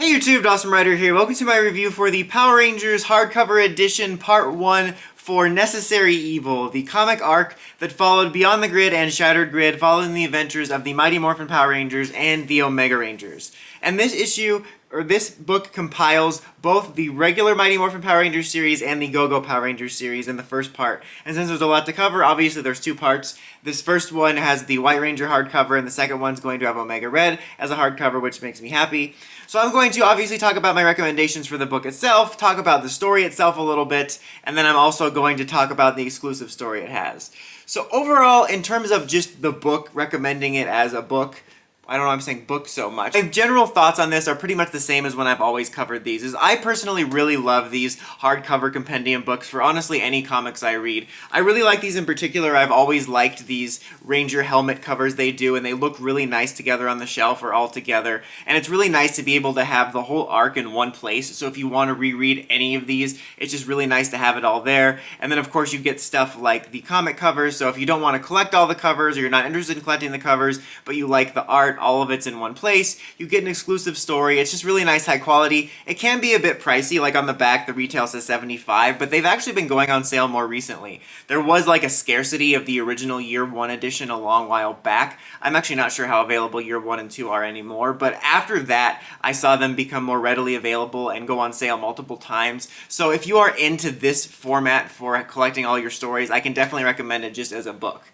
Hey YouTube, Dawson Rider here. Welcome to my review for the Power Rangers Hardcover Edition Part 1 for Necessary Evil, the comic arc that followed Beyond the Grid and Shattered Grid, following the adventures of the Mighty Morphin Power Rangers and the Omega Rangers. And this book compiles both the regular Mighty Morphin Power Rangers series and the Go-Go Power Rangers series in the first part. And since there's a lot to cover, obviously there's two parts. This first one has the White Ranger hardcover, and the second one's going to have Omega Red as a hardcover, which makes me happy. So I'm going to obviously talk about my recommendations for the book itself, talk about the story itself a little bit, and then I'm also going to talk about the exclusive story it has. So overall, in terms of just the book, recommending it as a book, I don't know why I'm saying book so much. My general thoughts on this are pretty much the same as when I've always covered these. I personally really love these hardcover compendium books for honestly any comics I read. I really like these in particular. I've always liked these Ranger helmet covers they do, and they look really nice together on the shelf or all together. And it's really nice to be able to have the whole arc in one place. So if you want to reread any of these, it's just really nice to have it all there. And then of course you get stuff like the comic covers. So if you don't want to collect all the covers, or you're not interested in collecting the covers, but you like the art, all of it's in one place, you get an exclusive story. It's just really nice, high quality. It can be a bit pricey, like on the back the retail says $75, but they've actually been going on sale more recently. There was like a scarcity of the original Year 1 edition a long while back. I'm actually not sure how available Year 1 and 2 are anymore, but after that I saw them become more readily available and go on sale multiple times. So if you are into this format for collecting all your stories, I can definitely recommend it just as a book.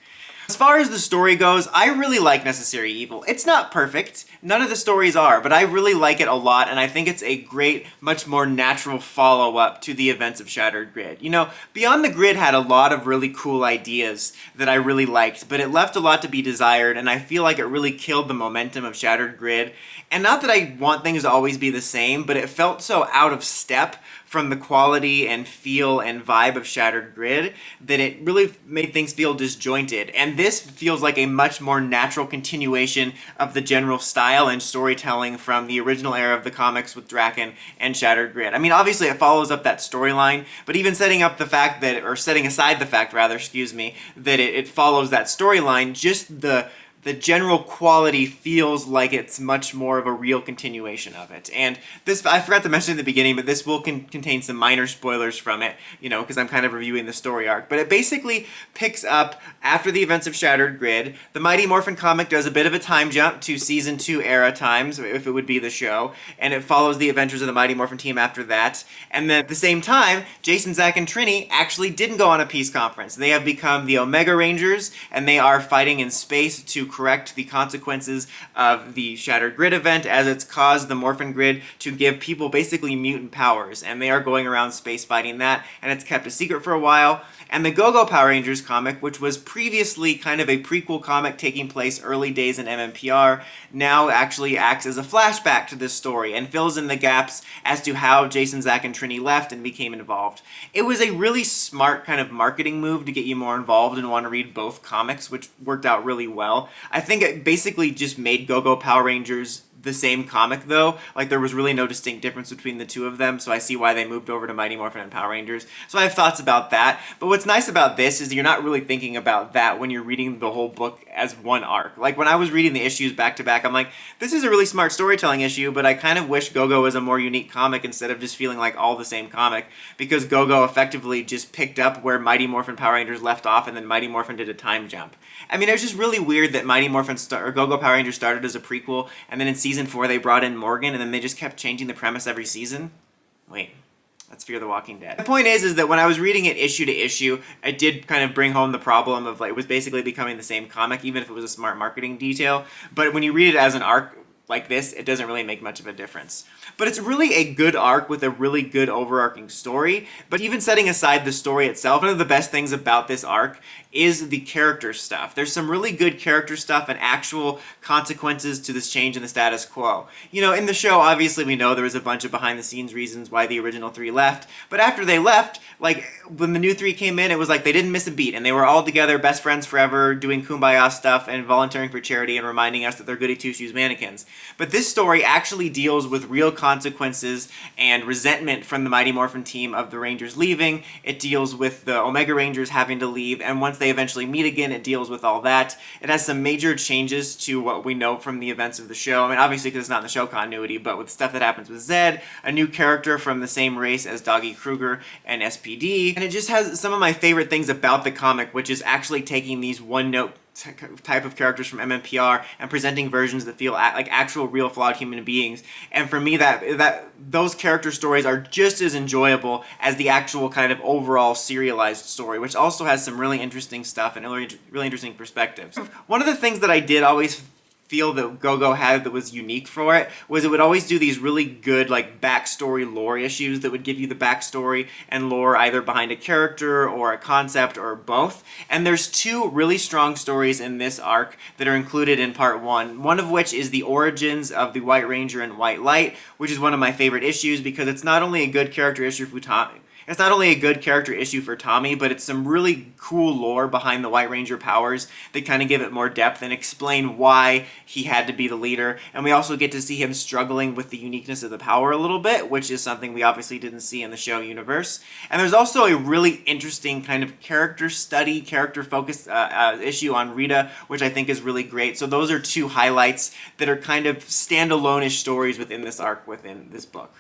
As far as the story goes, I really like Necessary Evil. It's not perfect, none of the stories are, but I really like it a lot, and I think it's a great, much more natural follow-up to the events of Shattered Grid. You know, Beyond the Grid had a lot of really cool ideas that I really liked, but it left a lot to be desired, and I feel like it really killed the momentum of Shattered Grid. And not that I want things to always be the same, but it felt so out of step from the quality and feel and vibe of Shattered Grid that it really made things feel disjointed. And this feels like a much more natural continuation of the general style and storytelling from the original era of the comics with Draken and Shattered Grid. I mean, obviously it follows up that storyline, but even setting aside the fact, that it follows that storyline, just the general quality feels like it's much more of a real continuation of it. And this, I forgot to mention in the beginning, but this will contain some minor spoilers from it, you know, because I'm kind of reviewing the story arc. But it basically picks up after the events of Shattered Grid. The Mighty Morphin comic does a bit of a time jump to Season 2 era times, if it would be the show, and it follows the adventures of the Mighty Morphin team after that. And then at the same time, Jason, Zach, and Trini actually didn't go on a peace conference. They have become the Omega Rangers, and they are fighting in space to correct the consequences of the Shattered Grid event, as it's caused the Morphin Grid to give people basically mutant powers, and they are going around space fighting that, and it's kept a secret for a while. And the Go-Go Power Rangers comic, which was previously kind of a prequel comic taking place early days in MMPR, now actually acts as a flashback to this story and fills in the gaps as to how Jason, Zach, and Trini left and became involved. It was a really smart kind of marketing move to get you more involved and want to read both comics, which worked out really well. I think it basically just made Go-Go Power Rangers the same comic though. Like, there was really no distinct difference between the two of them, so I see why they moved over to Mighty Morphin and Power Rangers. So I have thoughts about that. But what's nice about this is you're not really thinking about that when you're reading the whole book as one arc. Like, when I was reading the issues back to back, I'm like, this is a really smart storytelling issue, but I kind of wish Go-Go was a more unique comic instead of just feeling like all the same comic, because Go-Go effectively just picked up where Mighty Morphin Power Rangers left off, and then Mighty Morphin did a time jump. I mean, it was just really weird that Mighty Morphin Go-Go Power Rangers started as a prequel, and then in Season 4 they brought in Morgan, and then they just kept changing the premise every season. Wait, that's Fear the Walking Dead. The point is that when I was reading it issue to issue, it did kind of bring home the problem of, like, it was basically becoming the same comic, even if it was a smart marketing detail. But when you read it as an arc like this, it doesn't really make much of a difference. But it's really a good arc with a really good overarching story. But even setting aside the story itself, one of the best things about this arc is the character stuff. There's some really good character stuff and actual consequences to this change in the status quo. You know, in the show, obviously we know there was a bunch of behind-the-scenes reasons why the original three left, but after they left, like, when the new three came in, it was like they didn't miss a beat, and they were all together, best friends forever, doing kumbaya stuff and volunteering for charity and reminding us that they're goody two-shoes mannequins. But this story actually deals with real consequences and resentment from the Mighty Morphin team of the Rangers leaving. It deals with the Omega Rangers having to leave, and once they eventually meet again, it deals with all that. It has some major changes to what we know from the events of the show. I mean, obviously because it's not in the show continuity, but with stuff that happens with Zed, a new character from the same race as Doggy Kruger and SPD, and it just has some of my favorite things about the comic, which is actually taking these one-note type of characters from MMPR and presenting versions that feel like actual real flawed human beings. And for me, that those character stories are just as enjoyable as the actual kind of overall serialized story, which also has some really interesting stuff and really interesting perspectives. One of the things that I did always feel that Go-Go had that was unique for it was it would always do these really good like backstory lore issues that would give you the backstory and lore either behind a character or a concept or both. And there's two really strong stories in this arc that are included in part one of which is the origins of the White Ranger and White Light, which is one of my favorite issues because it's not only a good character issue for Tommy, it's not only a good character issue for Tommy, but it's some really cool lore behind the White Ranger powers that kind of give it more depth and explain why he had to be the leader. And we also get to see him struggling with the uniqueness of the power a little bit, which is something we obviously didn't see in the show universe. And there's also a really interesting kind of character study, character-focused issue on Rita, which I think is really great. So those are two highlights that are kind of standalone-ish stories within this arc, within this book.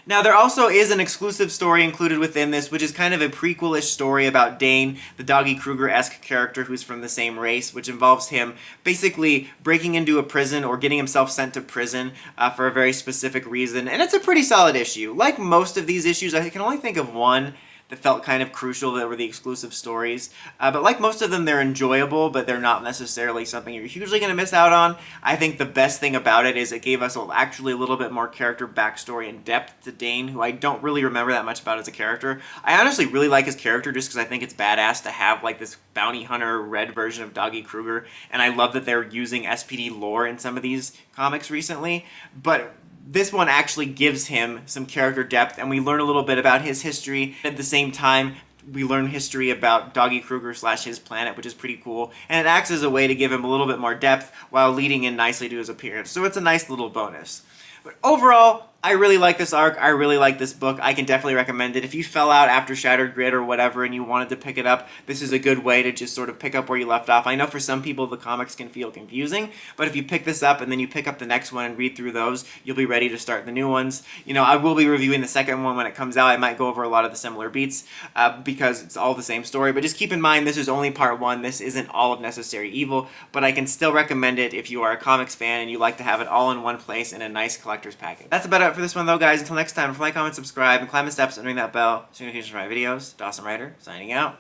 Now, there also is an exclusive story included within this, which is kind of a prequel-ish story about Dane, the Doggy Kruger-esque character who's from the same race, which involves him basically breaking into a prison or getting himself sent to prison for a very specific reason. And it's a pretty solid issue. Like most of these issues, I can only think of one that felt kind of crucial that were the exclusive stories. But like most of them, they're enjoyable, but they're not necessarily something you're hugely going to miss out on. I think the best thing about it is it gave us actually a little bit more character backstory and depth to Dane, who I don't really remember that much about as a character. I honestly really like his character just because I think it's badass to have like this bounty hunter red version of Doggy Kruger, and I love that they're using SPD lore in some of these comics recently. But this one actually gives him some character depth, and we learn a little bit about his history. At the same time, we learn history about Doggy Kruger / his planet, which is pretty cool. And it acts as a way to give him a little bit more depth while leading in nicely to his appearance. So it's a nice little bonus. But overall, I really like this arc. I really like this book. I can definitely recommend it. If you fell out after Shattered Grid or whatever and you wanted to pick it up, this is a good way to just sort of pick up where you left off. I know for some people the comics can feel confusing, but if you pick this up and then you pick up the next one and read through those, you'll be ready to start the new ones. You know, I will be reviewing the second one when it comes out. I might go over a lot of the similar beats because it's all the same story, but just keep in mind this is only part one. This isn't all of Necessary Evil, but I can still recommend it if you are a comics fan and you like to have it all in one place in a nice collector's package. That's about it for this one though, guys. Until next time, like, comment, subscribe, and climb the steps and ring that bell so you can notifications for my videos. Dawson Ryder, signing out.